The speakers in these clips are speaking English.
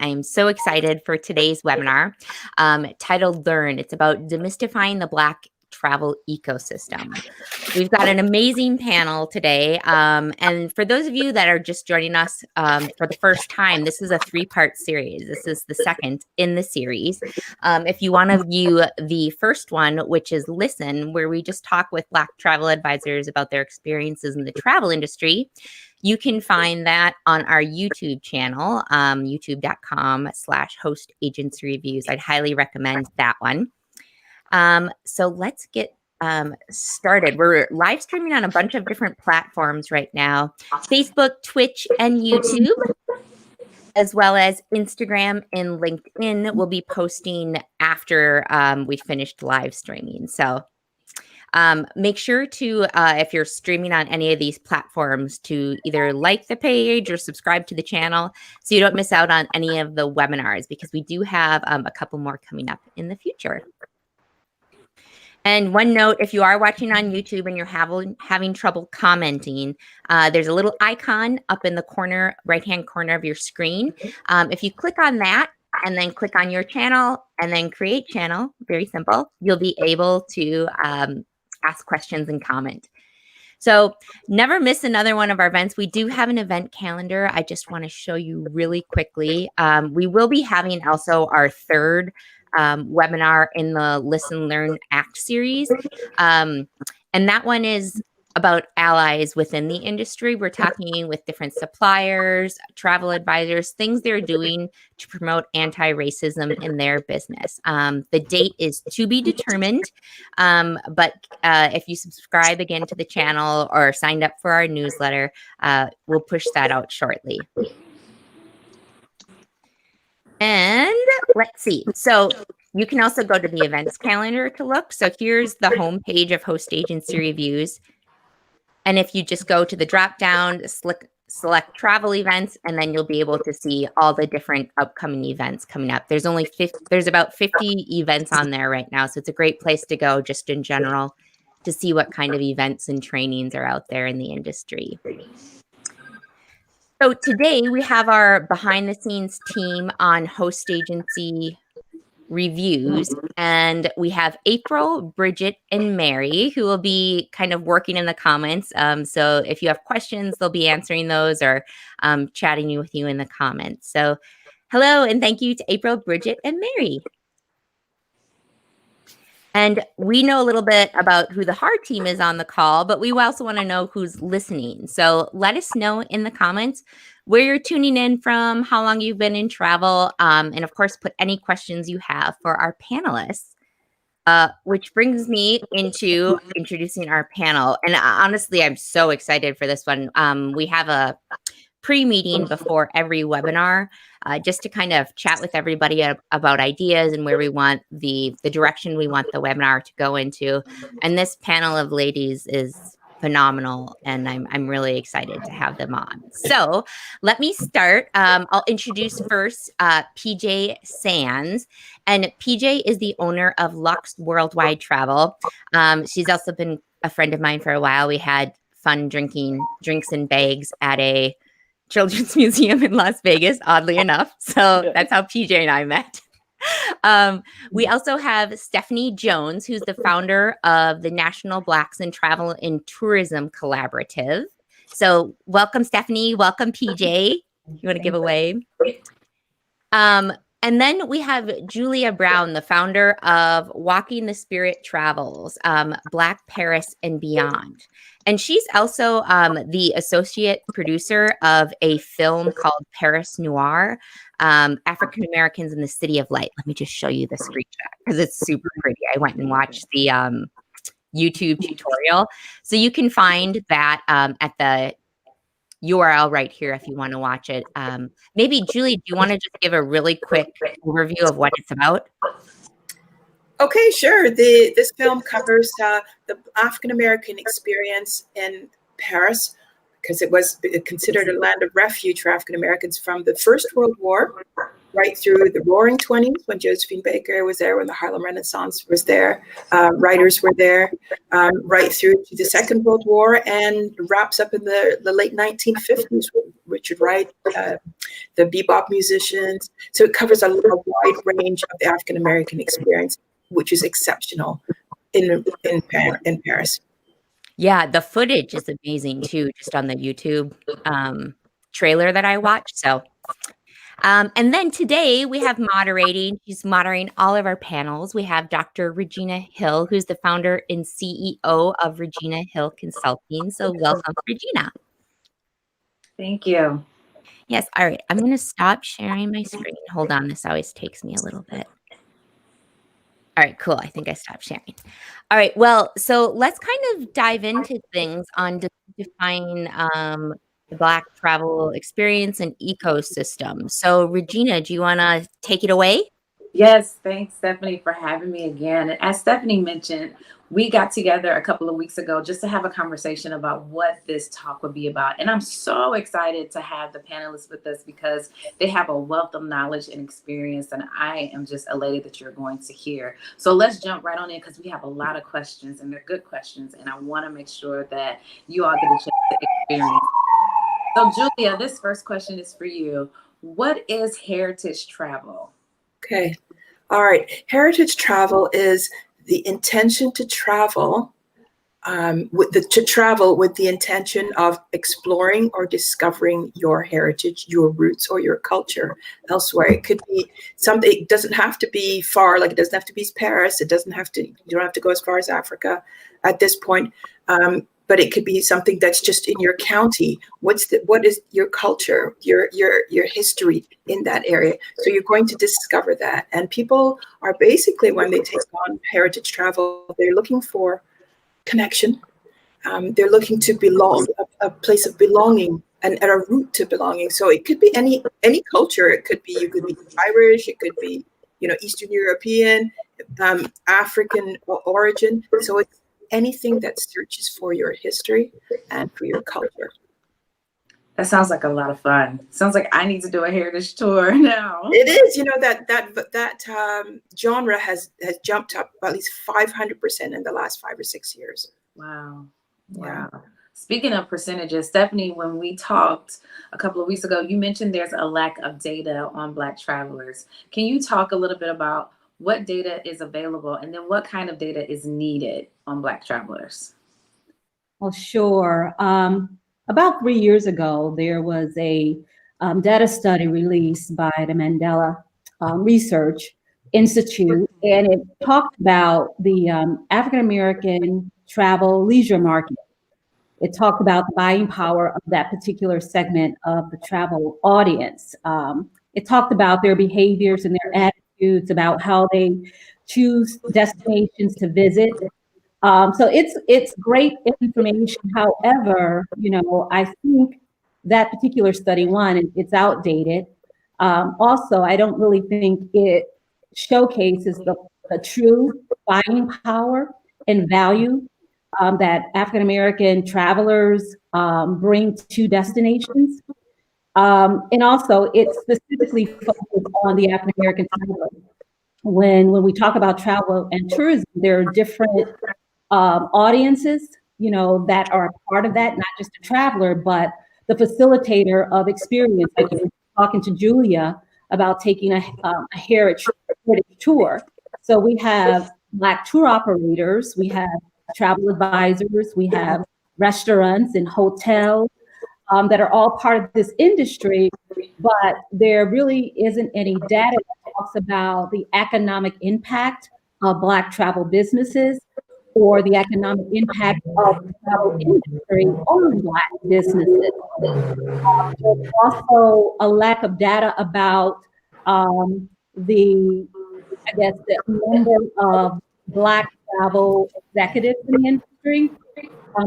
I'm so excited for today's webinar titled Learn. It's about demystifying the Black travel ecosystem. We've got an amazing panel today. And for those of you that are just joining us for the first time, this is a 3-part series. This is the second in the series. If you want to view the first one, which is Listen, where we just talk with Black travel advisors about their experiences in the travel industry, you can find that on our YouTube channel, youtube.com/host agency reviews. I'd highly recommend that one. So let's get started. We're live streaming on a bunch of different platforms right now: Facebook, Twitch, and YouTube, as well as Instagram and LinkedIn. We'll be posting after we finished live streaming. So make sure to, if you're streaming on any of these platforms, to either like the page or subscribe to the channel so you don't miss out on any of the webinars, because we do have a couple more coming up in the future. And one note, if you are watching on YouTube and you're having trouble commenting, there's a little icon up in the corner, right-hand corner of your screen. If you click on that and then click on your channel and then create channel, very simple, you'll be able to ask questions and comment. So never miss another one of our events. We do have an event calendar. I just want to show you really quickly. We will be having also our third webinar in the Listen, Learn, Act series. And that one is about allies within the industry. We're talking with different suppliers, travel advisors, things they're doing to promote anti-racism in their business. The date is to be determined, but if you subscribe again to the channel or signed up for our newsletter, we'll push that out shortly. And let's see. So you can also go to the events calendar to look. So here's the homepage of Host Agency Reviews. And if you just go to the drop down, select travel events, and then you'll be able to see all the different upcoming events coming up. There's about 50 events on there right now. So it's a great place to go just in general to see what kind of events and trainings are out there in the industry. So today we have our behind the scenes team on Host Agency Reviews, and we have April, Bridget, and Mary, who will be kind of working in the comments. So if you have questions, they'll be answering those or chatting with you in the comments. So hello, and thank you to April, Bridget, and Mary. And we know a little bit about who the hard team is on the call, but we also want to know who's listening. So let us know in the comments where you're tuning in from, how long you've been in travel, and of course, put any questions you have for our panelists, which brings me into introducing our panel. And honestly, I'm so excited for this one. We have a pre-meeting before every webinar, just to kind of chat with everybody about ideas and where we want the direction we want the webinar to go into. And this panel of ladies is phenomenal, and I'm really excited to have them on. So let me start. I'll introduce first PJ Sands, and PJ is the owner of Lux Worldwide Travel. She's also been a friend of mine for a while. We had fun drinking drinks and bags at a Children's Museum in Las Vegas, oddly enough. So that's how PJ and I met. We also have Stephanie Jones, who's the founder of the National Blacks in Travel and Tourism Collaborative. So welcome, Stephanie. Welcome, PJ. You want to give a wave? And then we have Julia Brown, the founder of Walking the Spirit Travels, Black Paris and Beyond. And she's also the associate producer of a film called Paris Noir, African Americans in the City of Light. Let me just show you the screenshot because it's super pretty. I went and watched the YouTube tutorial. So you can find that at the URL right here if you want to watch it. Maybe, Julie, do you want to just give a really quick overview of what it's about? Okay, sure. This film covers the African-American experience in Paris, because it was considered a land of refuge for African-Americans from the First World War right through the Roaring 20s, when Josephine Baker was there, when the Harlem Renaissance was there, writers were there, right through to the Second World War, and wraps up in the late 1950s Richard Wright, the bebop musicians. So it covers a wide range of the African American experience, which is exceptional in Paris. Yeah, the footage is amazing too, just on the YouTube trailer that I watched. So, and then today we have moderating. She's moderating all of our panels. We have Dr. Redgina Hill, who's the founder and CEO of Redgina Hill Consulting. So, welcome, Redgina. Thank you. Yes. All right. I'm going to stop sharing my screen. Hold on. This always takes me a little bit. All right, cool. I think I stopped sharing. All right. Well, so let's kind of dive into things on defining the Black travel experience and ecosystem. So, Regina, do you want to take it away? Yes, thanks, Stephanie, for having me again. And as Stephanie mentioned, we got together a couple of weeks ago just to have a conversation about what this talk would be about. And I'm so excited to have the panelists with us because they have a wealth of knowledge and experience. And I am just elated that you're going to hear. So let's jump right on in because we have a lot of questions and they're good questions. And I want to make sure that you all get a chance to experience. So, Julia, this first question is for you. What is heritage travel? Okay. All right. Heritage travel is the intention to travel with the intention of exploring or discovering your heritage, your roots, or your culture elsewhere. It could be something. It doesn't have to be far. Like it doesn't have to be Paris. It doesn't have to. You don't have to go as far as Africa at this point. But it could be something that's just in your county. What is your culture, your history in that area? So you're going to discover that. And people are basically, when they take on heritage travel, they're looking for connection. They're looking to belong, a place of belonging and a root to belonging. So it could be any culture. It could be, you could be Irish. It could be, Eastern European, African origin. So it's anything that searches for your history and for your culture. That sounds like a lot of fun. Sounds like I need to do a heritage tour now. It is, that genre has jumped up at least 500% in the last 5 or 6 years. Wow. Yeah. Wow. Speaking of percentages, Stephanie, when we talked a couple of weeks ago, you mentioned there's a lack of data on Black travelers. Can you talk a little bit about what data is available and then what kind of data is needed on Black travelers? Well, sure. About 3 years ago, there was a data study released by the Mandela Research Institute, and it talked about the African American travel leisure market. It talked about the buying power of that particular segment of the travel audience. It talked about their behaviors and their attitudes, about how they choose destinations to visit. So it's great information. However, I think that particular study, one, it's outdated. Also, I don't really think it showcases the true buying power and value that African American travelers bring to destinations. And also, it's specifically focused on the African American traveler. When we talk about travel and tourism, there are different audiences, that are a part of that, not just a traveler, but the facilitator of experience. Like you were talking to Julia about taking a heritage tour. So we have Black tour operators, we have travel advisors, we have restaurants and hotels that are all part of this industry, but there really isn't any data that talks about the economic impact of Black travel businesses or the economic impact of the travel industry on Black businesses. There's also a lack of data about the number of Black travel executives in the industry.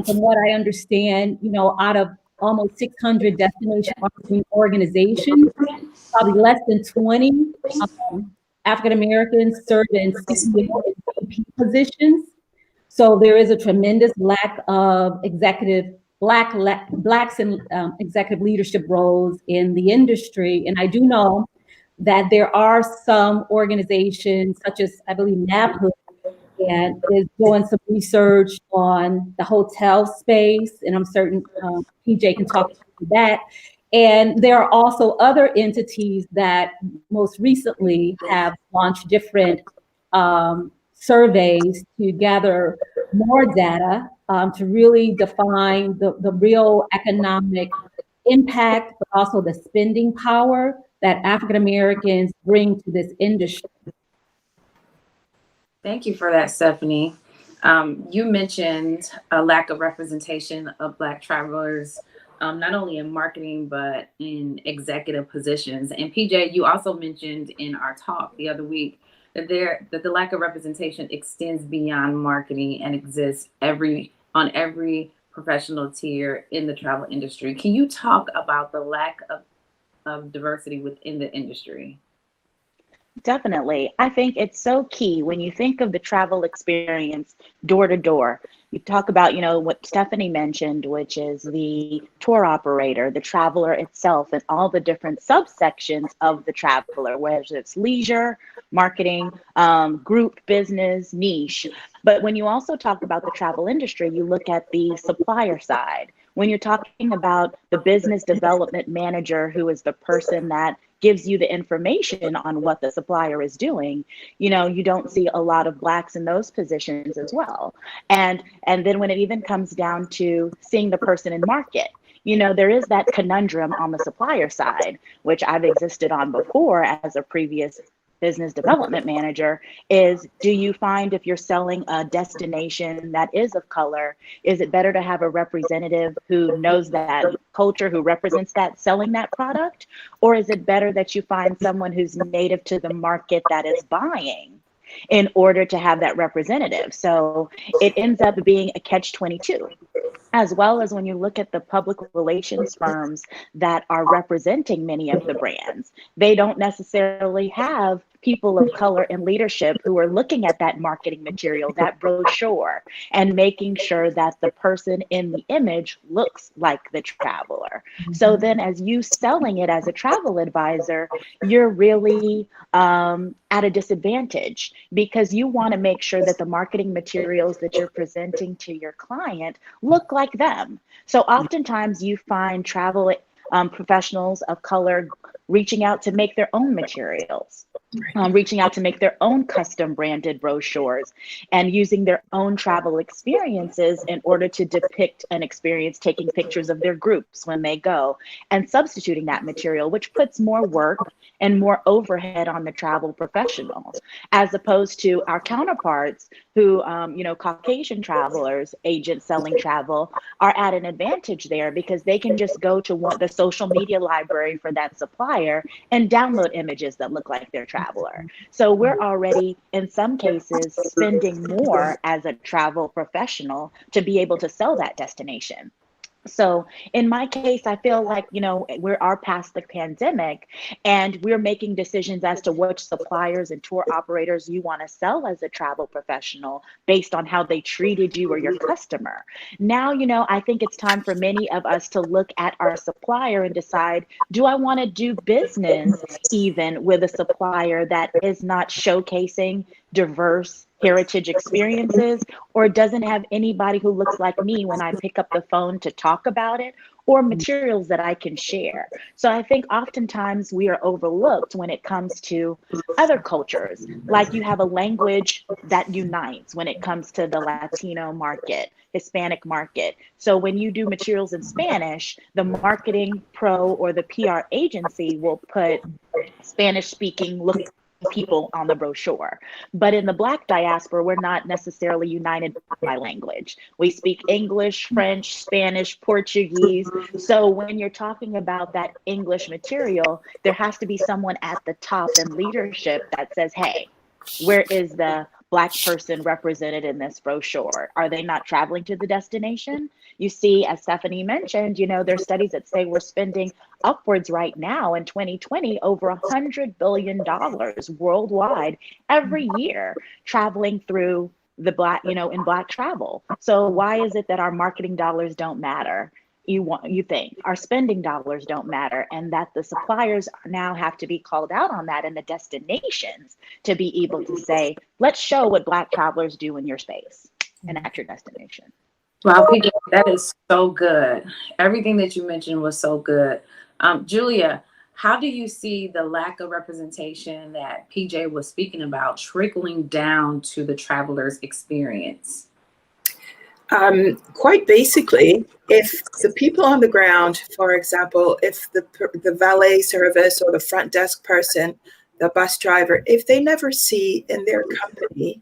From what I understand, out of almost 600 destination marketing organizations, probably less than 20 African Americans serve in CEO and VP positions. So there is a tremendous lack of Blacks in executive leadership roles in the industry. And I do know that there are some organizations, such as I believe NABHOOD, and is doing some research on the hotel space, and I'm certain PJ can talk about that. And there are also other entities that most recently have launched different surveys to gather more data to really define the real economic impact, but also the spending power that African Americans bring to this industry. Thank you for that, Stephanie. You mentioned a lack of representation of Black travelers, not only in marketing, but in executive positions. And PJ, you also mentioned in our talk the other week that the lack of representation extends beyond marketing and exists on every professional tier in the travel industry. Can you talk about the lack of diversity within the industry? Definitely. I think it's so key when you think of the travel experience door to door. You talk about, what Stephanie mentioned, which is the tour operator, the traveler itself, and all the different subsections of the traveler, whether it's leisure, marketing, group, business, niche. But when you also talk about the travel industry, you look at the supplier side. When you're talking about the business development manager, who is the person that gives you the information on what the supplier is doing, you don't see a lot of Blacks in those positions as well. And then when it even comes down to seeing the person in market, there is that conundrum on the supplier side, which I've existed on before as a previous business development manager, is do you find if you're selling a destination that is of color, is it better to have a representative who knows that culture, who represents that, selling that product? Or is it better that you find someone who's native to the market that is buying in order to have that representative? So it ends up being a catch-22. As well as when you look at the public relations firms that are representing many of the brands, they don't necessarily have people of color in leadership who are looking at that marketing material, that brochure, and making sure that the person in the image looks like the traveler. So then as you selling it as a travel advisor, you're really at a disadvantage, because you want to make sure that the marketing materials that you're presenting to your client look like them. So oftentimes you find travel professionals of color reaching out to make their own materials, reaching out to make their own custom branded brochures, and using their own travel experiences in order to depict an experience, taking pictures of their groups when they go, and substituting that material, which puts more work and more overhead on the travel professional, as opposed to our counterparts who, Caucasian travelers, agents selling travel, are at an advantage there, because they can just go to the social media library for that supplier and download images that look like their traveler. So we're already, in some cases, spending more as a travel professional to be able to sell that destination. So in my case, I feel like, we are past the pandemic, and we're making decisions as to which suppliers and tour operators you want to sell as a travel professional based on how they treated you or your customer. Now, I think it's time for many of us to look at our supplier and decide, do I want to do business even with a supplier that is not showcasing diverse heritage experiences, or doesn't have anybody who looks like me when I pick up the phone to talk about it, or materials that I can share. So I think oftentimes we are overlooked when it comes to other cultures. Like, you have a language that unites when it comes to the Latino market, Hispanic market. So when you do materials in Spanish, the marketing pro or the PR agency will put Spanish speaking people on the brochure. But in the Black diaspora, we're not necessarily united by language. We speak English, French, Spanish, Portuguese. So when you're talking about that English material, there has to be someone at the top in leadership that says, hey, where is the Black person represented in this brochure? Are they not traveling to the destination? You see, as Stephanie mentioned, there's studies that say we're spending upwards right now in 2020 over $100 billion worldwide every year traveling through the Black, in Black travel. So why is it that our marketing dollars don't matter? You think our spending dollars don't matter, and that the suppliers now have to be called out on that, and the destinations to be able to say, let's show what Black travelers do in your space and at your destination. Wow, PJ, that is so good. Everything that you mentioned was so good. Julia, how do you see the lack of representation that PJ was speaking about trickling down to the traveler's experience? Quite basically, if the people on the ground, for example, if the valet service or the front desk person, the bus driver, if they never see in their company,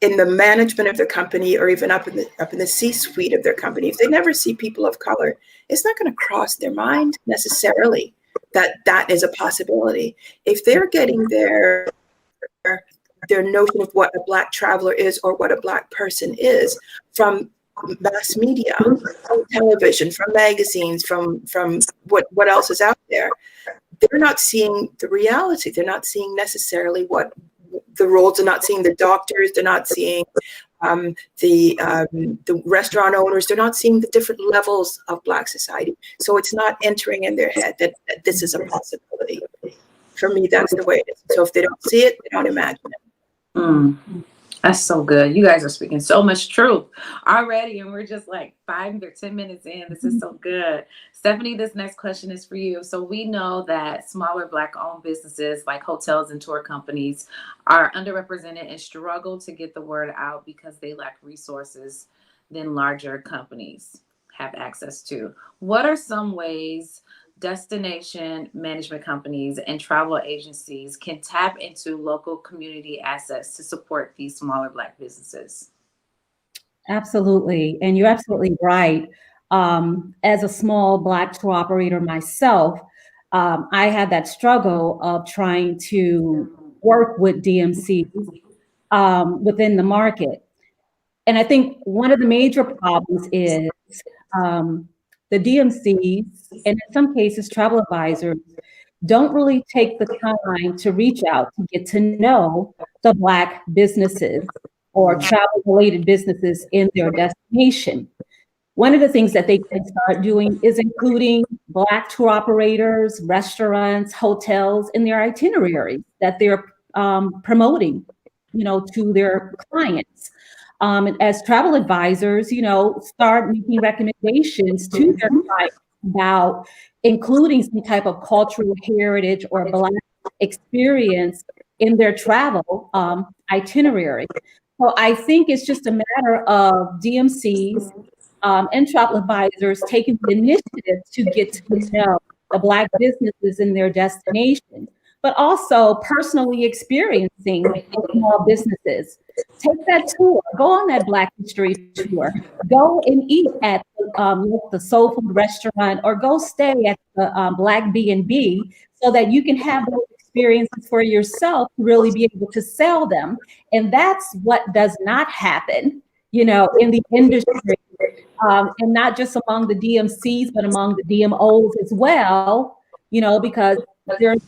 in the management of their company, or even up in the C-suite of their company, if they never see people of color, it's not going to cross their mind necessarily that that is a possibility. If they're getting their notion of what a Black traveler is or what a Black person is from mass media, from television, from magazines, from what else is out there, they're not seeing the reality. They're not seeing necessarily what the roles. They're not seeing the doctors. They're not seeing the restaurant owners. They're not seeing the different levels of Black society. So it's not entering in their head that this is a possibility. For me, that's the way it is. So if they don't see it, they don't imagine it. That's so good. You guys are speaking so much truth already, and we're just like 5 or 10 minutes in. This is so good. Stephanie, this next question is for you. So we know that smaller Black-owned businesses like hotels and tour companies are underrepresented and struggle to get the word out because they lack resources than larger companies have access to. What are some ways destination management companies and travel agencies can tap into local community assets to support these smaller Black businesses? Absolutely. And you're absolutely right. As a small Black tour operator myself, I had that struggle of trying to work with DMCs within the market. And I think one of the major problems is the DMCs, and in some cases, travel advisors, don't really take the time to reach out to get to know the Black businesses or travel-related businesses in their destination. One of the things that they can start doing is including Black tour operators, restaurants, hotels in their itineraries that they're promoting, to their clients. As travel advisors, start making recommendations to their clients about including some type of cultural heritage or Black experience in their travel itinerary. So I think it's just a matter of DMCs and travel advisors taking the initiative to get to know the Black businesses in their destination, but also personally experiencing small businesses. Take that tour, go on that Black history tour, go and eat at the soul food restaurant, or go stay at the Black B&B, so that you can have those experiences for yourself to really be able to sell them. And that's what does not happen, in the industry, and not just among the DMCs, but among the DMOs as well, because there's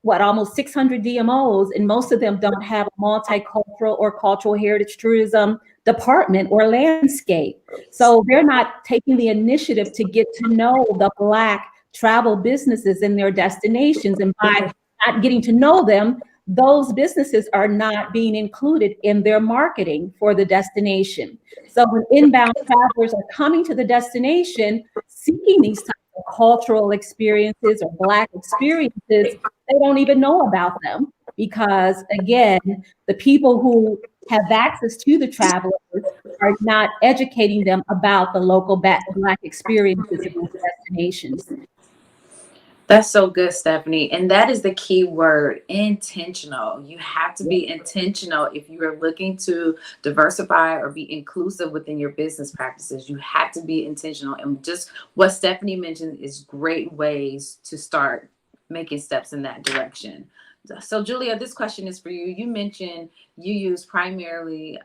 almost 600 DMOs, and most of them don't have a multicultural or cultural heritage tourism department or landscape. So they're not taking the initiative to get to know the Black travel businesses in their destinations. And by not getting to know them, those businesses are not being included in their marketing for the destination. So when inbound travelers are coming to the destination seeking these types of cultural experiences or Black experiences, they don't even know about them, because again, the people who have access to the travelers are not educating them about the local Black experiences in those destinations. That's so good, Stephanie. And that is the key word, intentional. You have to be intentional if you are looking to diversify or be inclusive within your business practices. You have to be intentional. And just what Stephanie mentioned is great ways to start making steps in that direction. So Julia, this question is for you. You mentioned you use primarily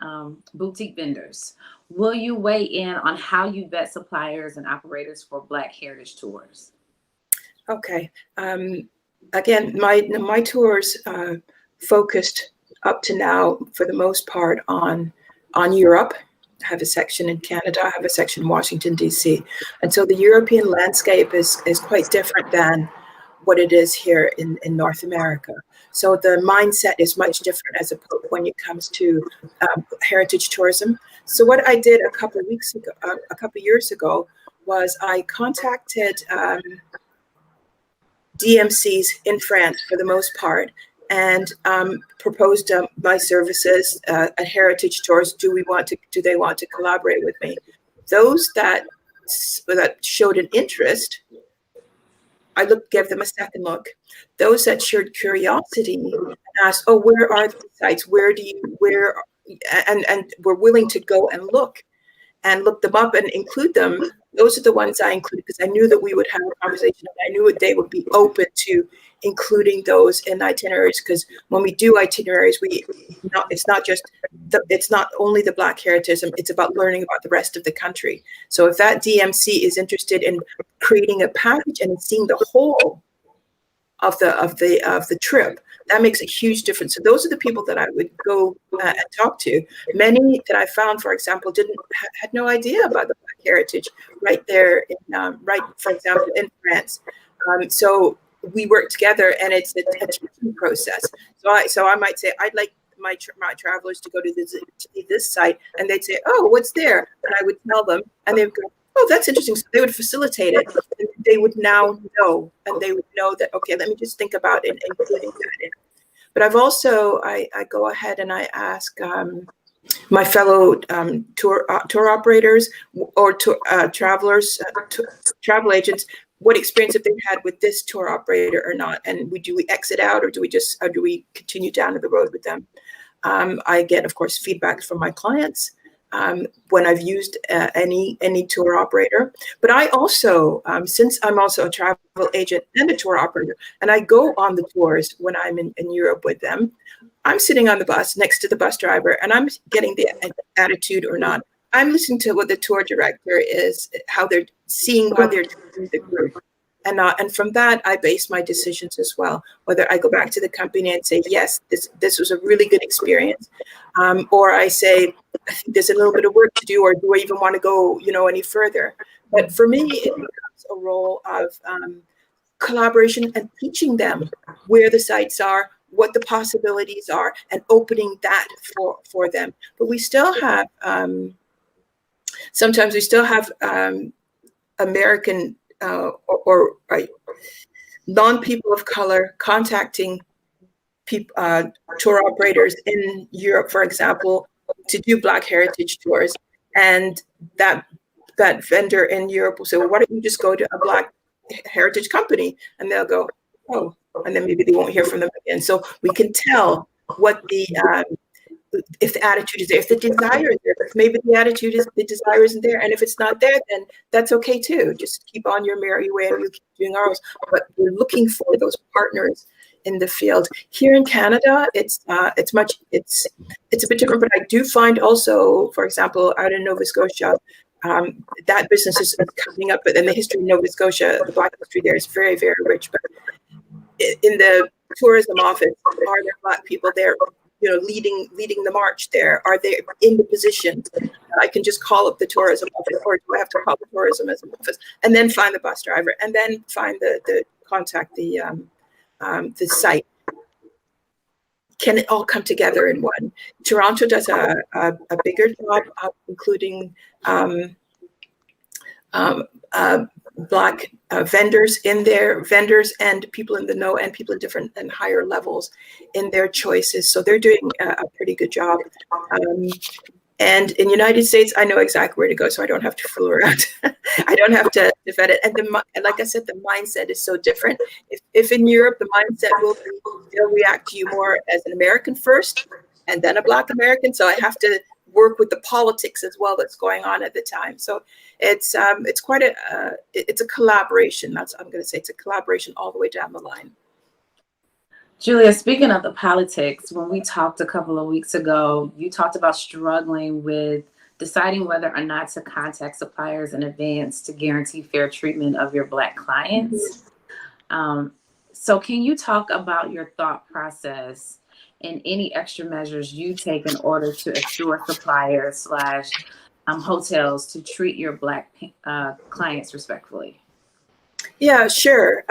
boutique vendors. Will you weigh in on how you vet suppliers and operators for Black heritage tours? Okay. Again, my tours focused up to now, for the most part, on Europe. I have a section in Canada. I have a section in Washington, D.C. And so the European landscape is quite different than what it is here in North America. So the mindset is much different when it comes to heritage tourism. So what I did a couple of years ago was I contacted DMCs in France for the most part, and proposed my services at Heritage Tours. Do they want to collaborate with me? Those that showed an interest, I gave them a second look. Those that showed curiosity and asked, "Oh, where are the sites? And were willing to go and look them up and include them." Those are the ones I included because I knew that we would have a conversation, and I knew they would be open to including those in itineraries. Because when we do itineraries, it's not only the Black heritage; it's about learning about the rest of the country. So if that DMC is interested in creating a package and seeing the whole of the trip, that makes a huge difference. So those are the people that I would go and talk to. Many that I found, for example, had no idea about the Black heritage right there for example, in France. So we work together, and it's a teaching process. So I might say, I'd like my travelers to go to this site, and they'd say, "Oh, what's there?" And I would tell them, and they would go, "Oh, that's interesting." So they would facilitate it. And they would now know, and they would know that, okay, let me just think about it, including that in. But I've also, I go ahead and I ask my fellow tour operators or travelers, travel agents, what experience have they had with this tour operator or not, and do we exit out, or do we continue down the road with them? I get, of course, feedback from my clients when I've used any tour operator. But I also, since I'm also a travel agent and a tour operator, and I go on the tours when I'm in Europe with them, I'm sitting on the bus next to the bus driver, and I'm getting the attitude or not. I'm listening to what the tour director is, how they're treating the group. And from that, I base my decisions as well, whether I go back to the company and say, yes, this was a really good experience, or I say, I think there's a little bit of work to do, or do I even want to go, any further? But for me, it becomes a role of collaboration and teaching them where the sites are, what the possibilities are, and opening that for them. But we still have, sometimes we still have American or non-people of color contacting tour operators in Europe, for example, to do Black heritage tours. And that vendor in Europe will say, well, why don't you just go to a Black heritage company? And they'll go, oh, and then maybe they won't hear from them again. So we can tell what if the attitude is there, if the desire is there, if maybe the desire isn't there. And if it's not there, then that's okay too. Just keep on your merry way and we'll keep doing ours. But we're looking for those partners in the field. Here in Canada, it's a bit different, but I do find also, for example, out in Nova Scotia, that business is coming up, but in the history of Nova Scotia, the Black history there is very, very rich. But in the tourism office, are there Black people there, leading the march there? Are they in the position? I can just call up the tourism office, or do I have to call the tourism office and then find the bus driver and then find contact the site? Can it all come together in one? Toronto does a bigger job of including Black vendors in there, vendors and people in the know and people in different and higher levels in their choices. So they're doing a pretty good job. And in the United States, I know exactly where to go, so I don't have to fool around. I don't have to vet it. And like I said, the mindset is so different. If in Europe, the mindset will be, they'll react to you more as an American first, and then a Black American. So I have to work with the politics as well that's going on at the time. So it's quite it's a collaboration. I'm going to say it's a collaboration all the way down the line. Julia, speaking of the politics, when we talked a couple of weeks ago, you talked about struggling with deciding whether or not to contact suppliers in advance to guarantee fair treatment of your Black clients. So can you talk about your thought process and any extra measures you take in order to assure suppliers / hotels to treat your Black clients respectfully? Yeah, sure.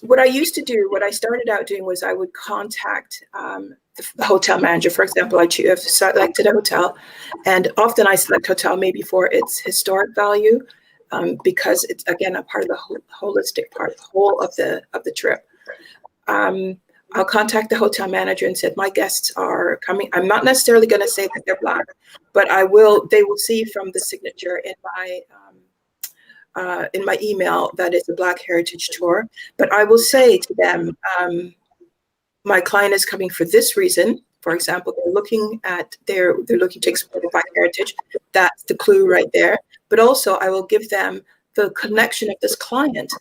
what I used to do, what I started out doing was I would contact the hotel manager. For example, I've selected a hotel, and often I select hotel maybe for its historic value, because it's, again, a part of the holistic part, whole of the trip. I'll contact the hotel manager and said, my guests are coming. I'm not necessarily going to say that they're Black, but they will see from the signature in my email that it's a Black Heritage Tour. But I will say to them, my client is coming for this reason. For example, they're looking to explore the Black heritage. That's the clue right there. But also, I will give them the connection of this client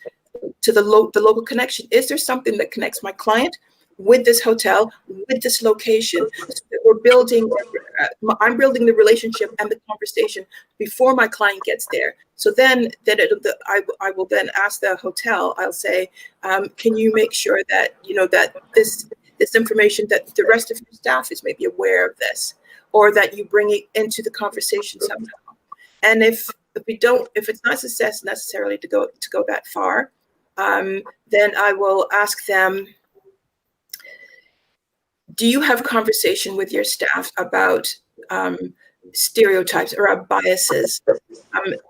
to the local connection. Is there something that connects my client with this hotel, with this location? So that we're building, I'm building the relationship and the conversation before my client gets there. So then I will then ask the hotel, I'll say, can you make sure that, that this information, that the rest of your staff is maybe aware of this, or that you bring it into the conversation somehow. And if it's not necessarily to go that far, then I will ask them, do you have conversation with your staff about stereotypes or biases?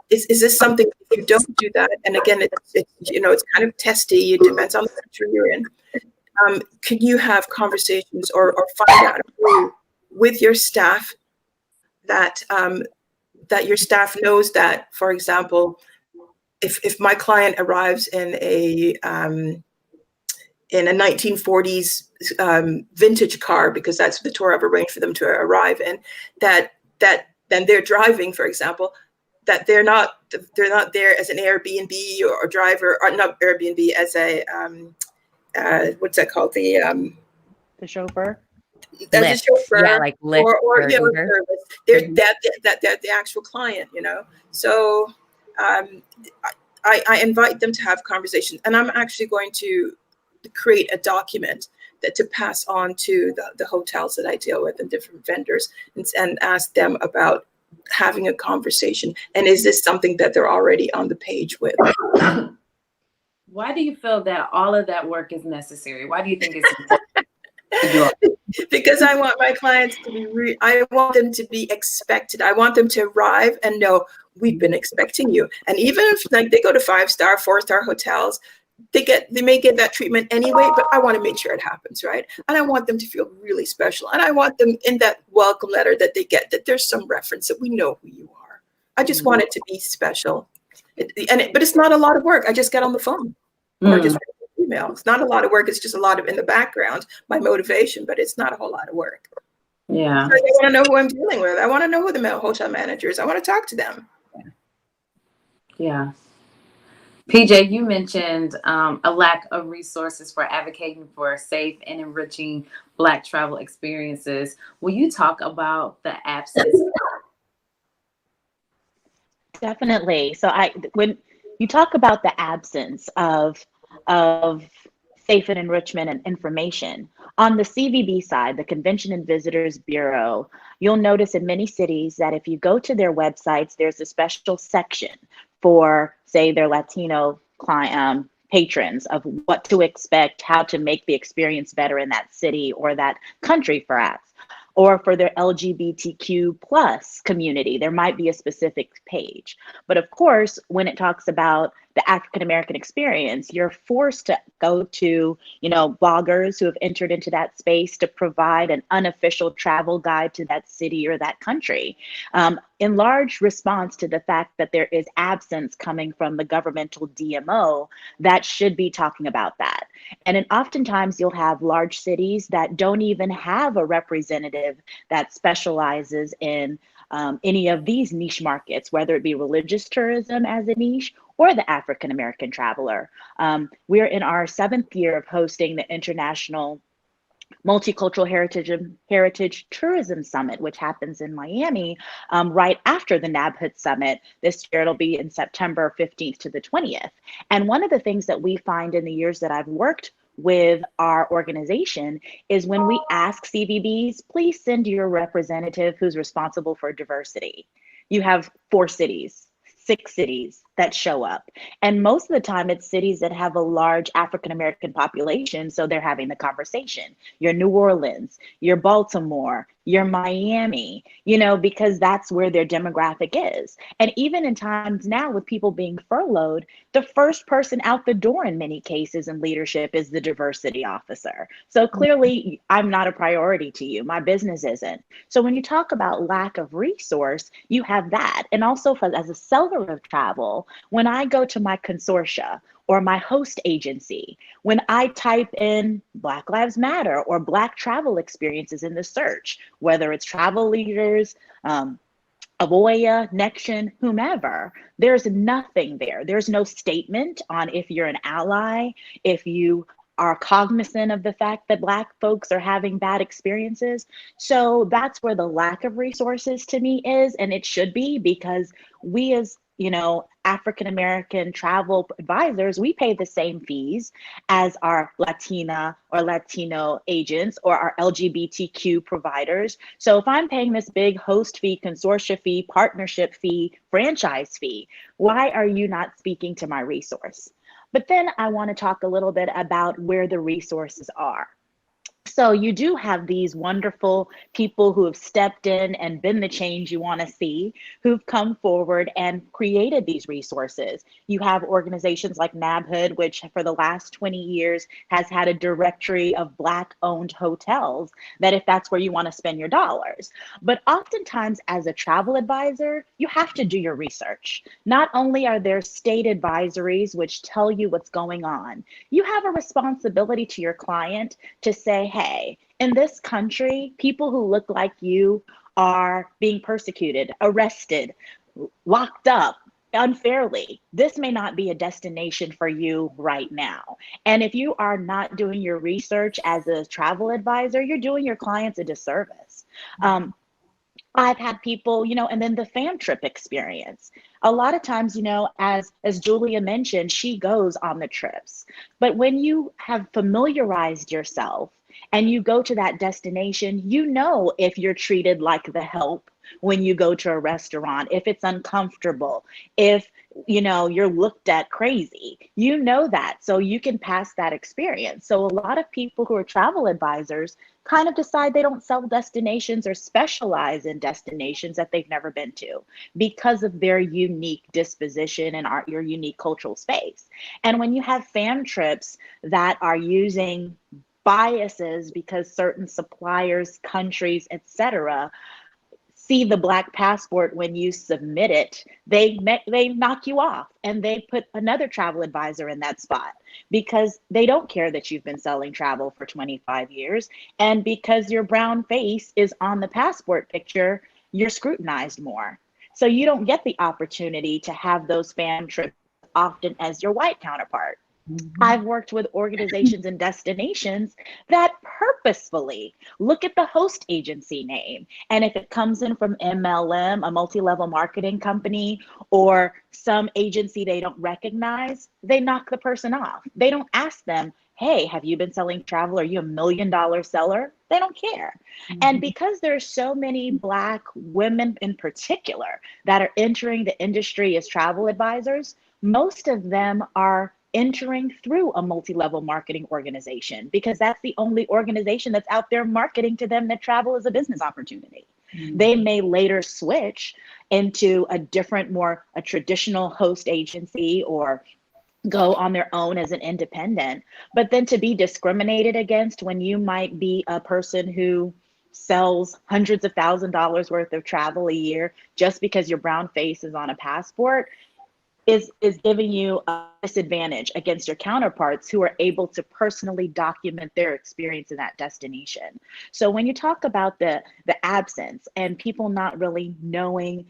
Is this something, if you don't do that, and again, it's kind of testy, it depends on the country you're in, can you have conversations or find out with your staff that your staff knows that, for example, if my client arrives in a 1940s vintage car, because that's the tour I've arranged for them to arrive in, that then they're driving, for example, that they're not there as an Airbnb or driver, or not Airbnb, as a what's that called, the chauffeur. As a chauffeur, yeah, like Lyft or Uber. they're the actual client, So I invite them to have conversations, and I'm actually going to create a document to pass on to the hotels that I deal with and different vendors, and ask them about having a conversation. And is this something that they're already on the page with? Why do you feel that all of that work is necessary? Why do you think it's important to do it? Because I want my clients to be, I want them to be expected. I want them to arrive and know, we've been expecting you. And even if they go to 5-star, 4-star hotels, they may get that treatment anyway, but I want to make sure it happens, right? And I want them to feel really special. And I want them in that welcome letter that they get, that there's some reference that we know who you are. I just want it to be special. But it's not a lot of work. I just get on the phone or just write an email. It's not a lot of work. It's just a lot of in the background, my motivation, but it's not a whole lot of work. Yeah. So I want to know who I'm dealing with. I want to know who the hotel manager is. I want to talk to them. Yeah. PJ, you mentioned a lack of resources for advocating for safe and enriching Black travel experiences. Will you talk about the absence? Definitely. So when you talk about the absence of safe and enrichment and information, on the CVB side, the Convention and Visitors Bureau, you'll notice in many cities that if you go to their websites, there's a special section for, say, their Latino client patrons, of what to expect, how to make the experience better in that city or that country, perhaps. Or for their LGBTQ plus community, there might be a specific page. But of course, when it talks about the African American experience, you're forced to go to, bloggers who have entered into that space to provide an unofficial travel guide to that city or that country, in large response to the fact that there is absence coming from the governmental DMO that should be talking about that. And then oftentimes you'll have large cities that don't even have a representative that specializes in any of these niche markets, whether it be religious tourism as a niche or the African American traveler. We're in our 7th year of hosting the International Multicultural Heritage Tourism Summit, which happens in Miami right after the NABHOT Summit. This year it'll be in September 15th to the 20th. And one of the things that we find in the years that I've worked with our organization is when we ask CVBs, please send your representative who's responsible for diversity. You have 4 cities, 6 cities that show up. And most of the time, it's cities that have a large African American population. So they're having the conversation. Your New Orleans, your Baltimore, your Miami, because that's where their demographic is. And even in times now with people being furloughed, the first person out the door in many cases in leadership is the diversity officer. So clearly, I'm not a priority to you. My business isn't. So when you talk about lack of resource, you have that. And also as a seller of travel, when I go to my consortia or my host agency, when I type in Black Lives Matter or Black travel experiences in the search, whether it's travel leaders, Avoya, Nexion, whomever, there's nothing there. There's no statement on if you're an ally, if you are cognizant of the fact that Black folks are having bad experiences. So that's where the lack of resources to me is, and it should be, because we as African American travel advisors, we pay the same fees as our Latina or Latino agents or our LGBTQ providers. So if I'm paying this big host fee, consortia fee, partnership fee, franchise fee, why are you not speaking to my resource? But then I want to talk a little bit about where the resources are. So you do have these wonderful people who have stepped in and been the change you want to see, who've come forward and created these resources. You have organizations like NABHOOD, which for the last 20 years has had a directory of Black-owned hotels, that if that's where you want to spend your dollars. But oftentimes as a travel advisor, you have to do your research. Not only are there state advisories which tell you what's going on, you have a responsibility to your client to say, hey, in this country, people who look like you are being persecuted, arrested, locked up unfairly. This may not be a destination for you right now. And if you are not doing your research as a travel advisor, you're doing your clients a disservice. I've had people, and then the fam trip experience. A lot of times, as Julia mentioned, she goes on the trips. But when you have familiarized yourself and you go to that destination, if you're treated like the help when you go to a restaurant, if it's uncomfortable, if you're looked at crazy, that, so you can pass that experience. So a lot of people who are travel advisors kind of decide they don't sell destinations or specialize in destinations that they've never been to because of their unique disposition and your unique cultural space. And when you have fam trips that are using biases because certain suppliers, countries, etc., see the Black passport when you submit it, they knock you off and they put another travel advisor in that spot because they don't care that you've been selling travel for 25 years. And because your brown face is on the passport picture, you're scrutinized more. So you don't get the opportunity to have those fam trips often as your white counterpart. I've worked with organizations and destinations that purposefully look at the host agency name. And if it comes in from MLM, a multi-level marketing company, or some agency they don't recognize, they knock the person off. They don't ask them, hey, have you been selling travel? Are you $1 million seller? They don't care. And because there's so many Black women in particular that are entering the industry as travel advisors, most of them are entering through a multi-level marketing organization because that's the only organization that's out there marketing to them that travel is a business opportunity. They may later switch into a different, a traditional host agency or go on their own as an independent. But then to be discriminated against when you might be a person who sells hundreds of $1,000s worth of travel a year just because your brown face is on a passport is giving you a disadvantage against your counterparts who are able to personally document their experience in that destination. So when you talk about the absence and people not really knowing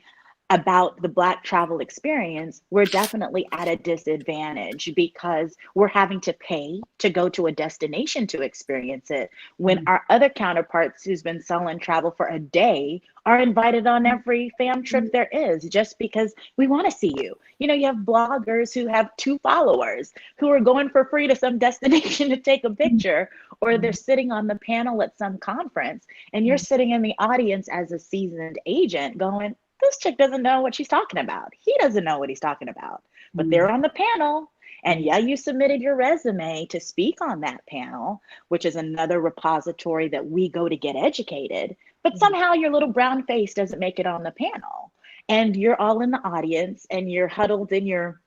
about the Black travel experience, we're definitely at a disadvantage because we're having to pay to go to a destination to experience it when our other counterparts who's been selling travel for a day are invited on every fam trip there is just because we want to see you. You have bloggers who have 2 followers who are going for free to some destination to take a picture, or they're sitting on the panel at some conference and you're sitting in the audience as a seasoned agent going, this chick doesn't know what she's talking about. He doesn't know what he's talking about. But they're on the panel. And yeah, you submitted your resume to speak on that panel, which is another repository that we go to get educated. But somehow your little brown face doesn't make it on the panel. And you're all in the audience and you're huddled in your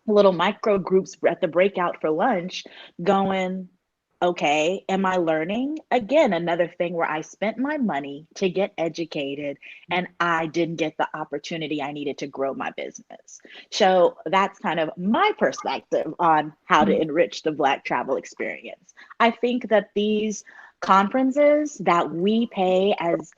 little micro groups at the breakout for lunch going, okay, am I learning? Again, another thing where I spent my money to get educated and I didn't get the opportunity I needed to grow my business. So that's kind of my perspective on how to enrich the Black travel experience. I think that these conferences that we pay as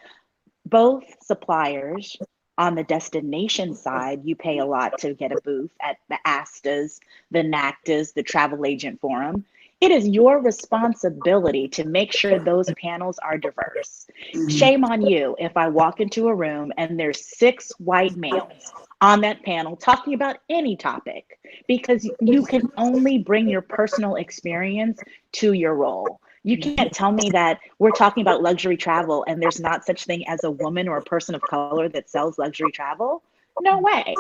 both suppliers, on the destination side, you pay a lot to get a booth at the ASTAs, the NACTAs, the Travel Agent Forum. It is your responsibility to make sure those panels are diverse. Shame on you if I walk into a room and there's 6 white males on that panel talking about any topic, because you can only bring your personal experience to your role. You can't tell me that we're talking about luxury travel and there's not such thing as a woman or a person of color that sells luxury travel. No way.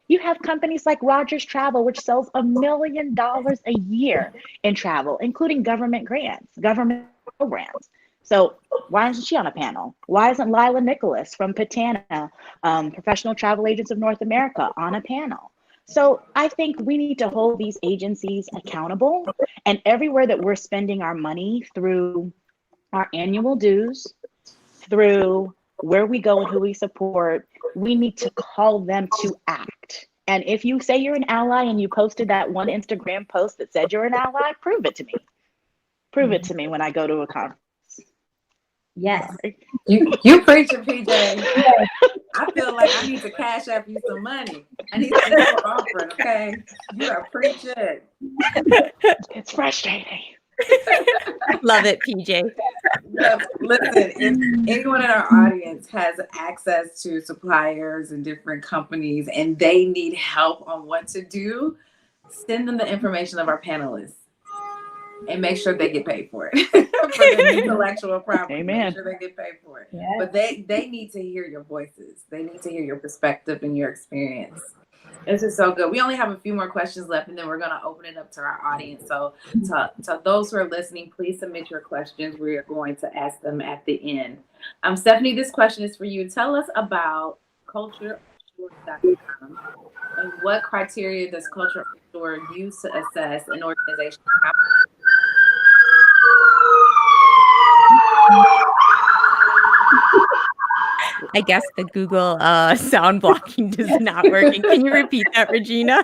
You have companies like Rogers Travel, which sells $1 million a year in travel, including government grants, government programs. So why isn't she on a panel? Why isn't Lila Nicholas from Patana, Professional Travel Agents of North America, on a panel? So I think we need to hold these agencies accountable, and everywhere that we're spending our money through our annual dues, through where we go and who we support, we need to call them to act. And if you say you're an ally and you posted that one Instagram post that said you're an ally, prove it to me. Prove it to me when I go to a conference. Yes. You preaching, PJ. I feel like I need to cash up you some money. I need to send you an offering, okay? You are preaching. It's frustrating. Love it, PJ. Listen, if anyone in our audience has access to suppliers and different companies and they need help on what to do, send them the information of our panelists and make sure they get paid for it. For the intellectual property. Amen. Make sure they get paid for it. Yes. But they need to hear your voices. They need to hear your perspective and your experience. This is so good. We only have a few more questions left, and then we're going to open it up to our audience. So to those who are listening, please submit your questions. We are going to ask them at the end. Stephanie, this question is for you. Tell us about cultureonshore.com and what criteria does Culture Onshore use to assess an organization's I guess the Google sound blocking is not working. Can you repeat that, Regina?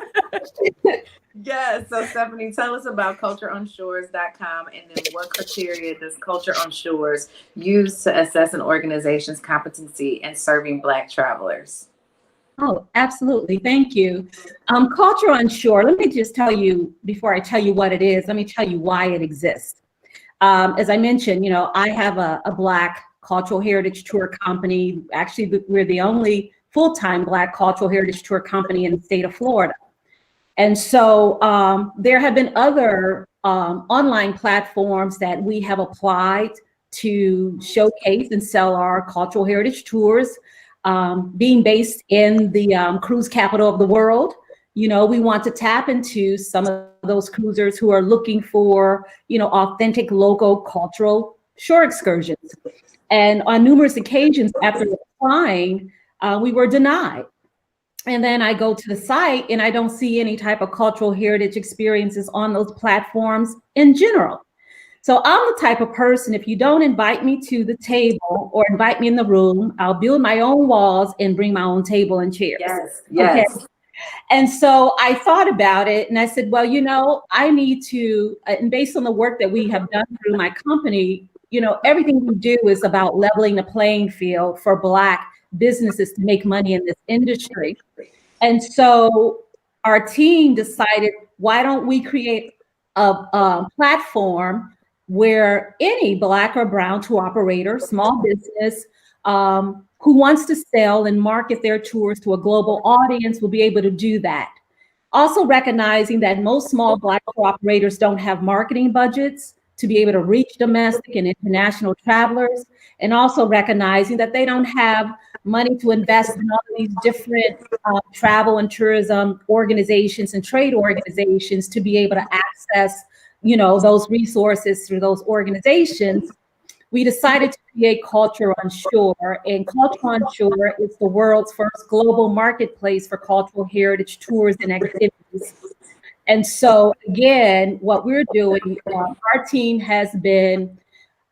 Yes. So Stephanie, tell us about cultureonshores.com and then what criteria does Culture on Shores use to assess an organization's competency in serving Black travelers? Oh, absolutely. Thank you. Culture on Shore, let me just tell you, before I tell you what it is, let me tell you why it exists. As I mentioned, I have a Black cultural heritage tour company. Actually, we're the only full-time Black cultural heritage tour company in the state of Florida. And so there have been other online platforms that we have applied to showcase and sell our cultural heritage tours. Being based in the cruise capital of the world, we want to tap into some of those cruisers who are looking for, authentic local cultural shore excursions. And on numerous occasions after applying, we were denied. And then I go to the site and I don't see any type of cultural heritage experiences on those platforms in general. So I'm the type of person, if you don't invite me to the table or invite me in the room, I'll build my own walls and bring my own table and chairs. Yes. Okay? And so I thought about it and I said, well, I need to, and based on the work that we have done through my company, everything we do is about leveling the playing field for Black businesses to make money in this industry. And so our team decided, why don't we create a platform where any Black or brown tour operator, small business, who wants to sell and market their tours to a global audience will be able to do that. Also recognizing that most small Black tour operators don't have marketing budgets to be able to reach domestic and international travelers, and also recognizing that they don't have money to invest in all of these different travel and tourism organizations and trade organizations to be able to access, those resources through those organizations. We decided to create Culture on Shore, and Culture on Shore is the world's first global marketplace for cultural heritage tours and activities. And so, again, what we're doing, our team has been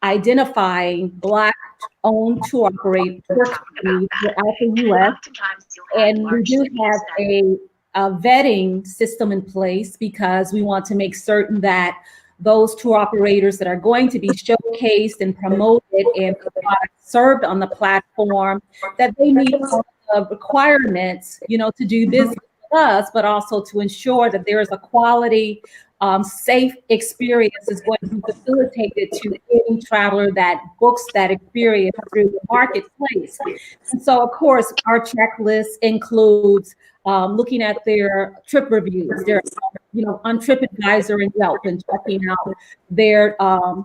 identifying Black-owned tour companies throughout the U.S., and we do have a vetting system in place because we want to make certain that those tour operators that are going to be showcased and promoted and served on the platform, that they meet all the requirements, to do business with us, but also to ensure that there is a quality, safe experience is going to be facilitated to any traveler that books that experience through the marketplace. And so, of course, our checklist includes looking at their trip reviews, their, on TripAdvisor and Yelp, and checking out their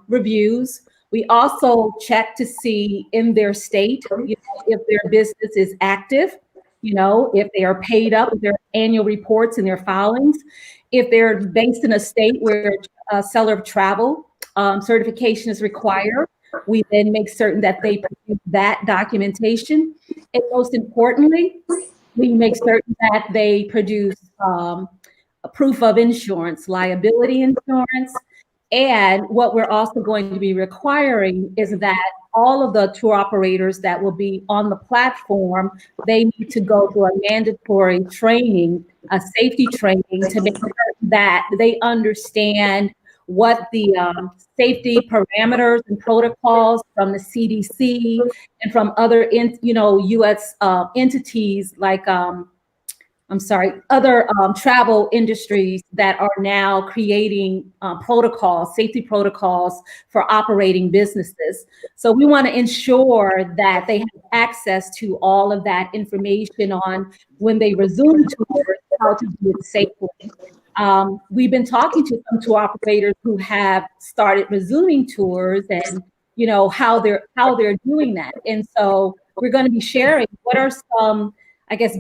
reviews. We also check to see in their state, if their business is active, if they are paid up with their annual reports and their filings, if they're based in a state where a seller of travel certification is required. We then make certain that they produce that documentation. And most importantly, we make certain that they produce a proof of insurance, liability insurance. And what we're also going to be requiring is that all of the tour operators that will be on the platform, they need to go through a mandatory training, a safety training, to make sure that they understand what the safety parameters and protocols from the CDC and from other, U.S. entities like, other travel industries that are now creating safety protocols for operating businesses. So we want to ensure that they have access to all of that information on when they resume tours, how to do it safely. We've been talking to some tour operators who have started resuming tours, and how they're doing that. And so we're going to be sharing what are some,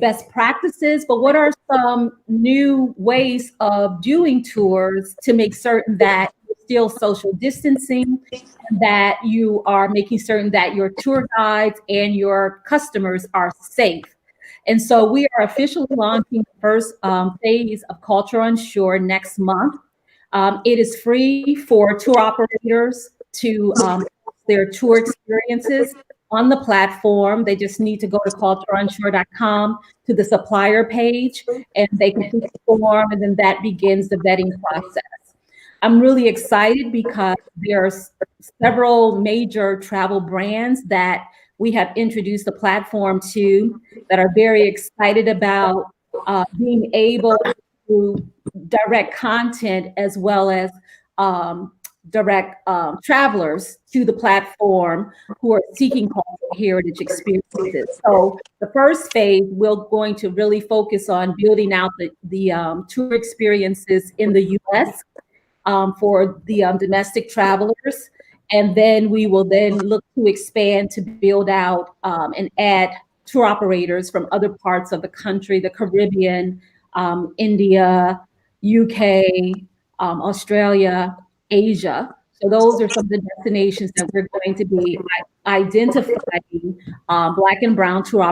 best practices, but what are some new ways of doing tours to make certain that you're still social distancing, and that you are making certain that your tour guides and your customers are safe. And so we are officially launching the first phase of Culture on Shore next month. It is free for tour operators to their tour experiences on the platform. They just need to go to cultureonshore.com to the supplier page, and they complete the form, and then that begins the vetting process. I'm really excited because there are several major travel brands that we have introduced the platform to that are very excited about being able to direct content as well as direct travelers to the platform who are seeking cultural heritage experiences. So the first phase, we're going to really focus on building out the tour experiences in the U.S. For the domestic travelers. And then we will then look to expand to build out and add tour operators from other parts of the country, the Caribbean, India, UK, Australia, Asia. So those are some of the destinations that we're going to be identifying Black and brown tour operators